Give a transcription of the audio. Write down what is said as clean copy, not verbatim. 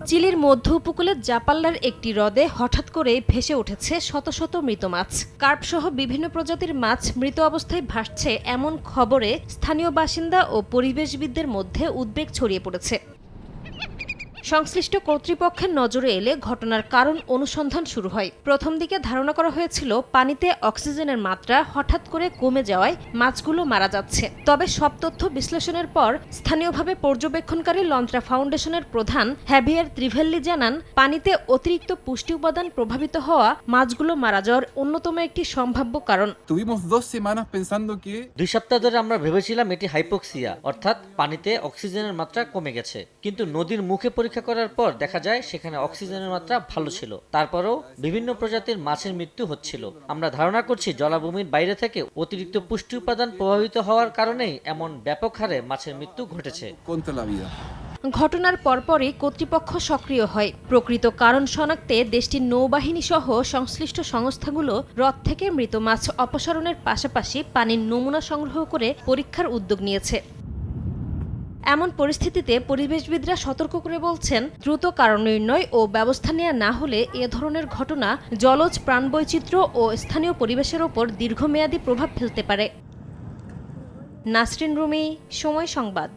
চিলির মধ্য উপকূলে জাপাল্লার একটি হ্রদে হঠাৎ করে ভেসে উঠেছে শত শত মৃত মাছ। কার্পসহ বিভিন্ন প্রজাতির মাছ মৃত অবস্থায় ভাসছে এমন খবরে স্থানীয় বাসিন্দা ও পরিবেশবিদদের মধ্যে উদ্বেগ ছড়িয়ে পড়েছে। সংশ্লিষ্ট কর্তৃপক্ষের নজরে এলে ঘটনার কারণ অনুসন্ধান শুরু হয়। প্রথম দিকে ধারণা করা হয়েছিল পানিতে অক্সিজেনের মাত্রা হঠাৎ করে কমে যাওয়ায় মাছগুলো মারা যাচ্ছে। তবে সব তথ্য বিশ্লেষণের পর স্থানীয়ভাবে পর্যবেক্ষণকারী লন্ত্রা ফাউন্ডেশনের প্রধান হ্যাভিয়ার ত্রিভেল্লি জানান, পানিতে অতিরিক্ত পুষ্টি উপাদান প্রভাবিত হওয়া মাছগুলো মারা যাওয়ার অন্যতম একটি সম্ভাব্য কারণ। 2 সপ্তাহ ধরে আমরা ভেবেছিলাম এটি হাইপোক্সিয়া, অর্থাৎ পানিতে অক্সিজেনের মাত্রা কমে গেছে, কিন্তু নদীর মুখে পরীক্ষা করার পর দেখা যায় সেখানে অক্সিজেনের মাত্রা ভালো ছিল। তারপরও বিভিন্ন প্রজাতির মাছের মৃত্যু হচ্ছিল। আমরা ধারণা করছি জলাভূমির বাইরে থেকে অতিরিক্ত পুষ্টি উপাদান প্রভাবিত হওয়ার কারণেই এমন ব্যাপক হারে মাছের মৃত্যু ঘটেছে। ঘটনার পরপরই কর্তৃপক্ষ সক্রিয় হয়। প্রকৃত কারণ শনাক্তে দেশটির নৌবাহিনী সহ সংশ্লিষ্ট সংস্থাগুলো হ্রদ থেকে মৃত মাছ অপসারণের পাশাপাশি পানির নমুনা সংগ্রহ করে পরীক্ষার উদ্যোগ নিয়েছে। এমন পরিস্থিতিতে পরিবেশবিদরা সতর্ক করে বলছেন, দ্রুত কারণ নির্ণয় ও ব্যবস্থা নেওয়া না হলে এ ধরনের ঘটনা জলজ প্রাণবৈচিত্র্য ও স্থানীয় পরিবেশের ওপর দীর্ঘমেয়াদী প্রভাব ফেলতে পারে। নাসরিন রুমি, সময় সংবাদ।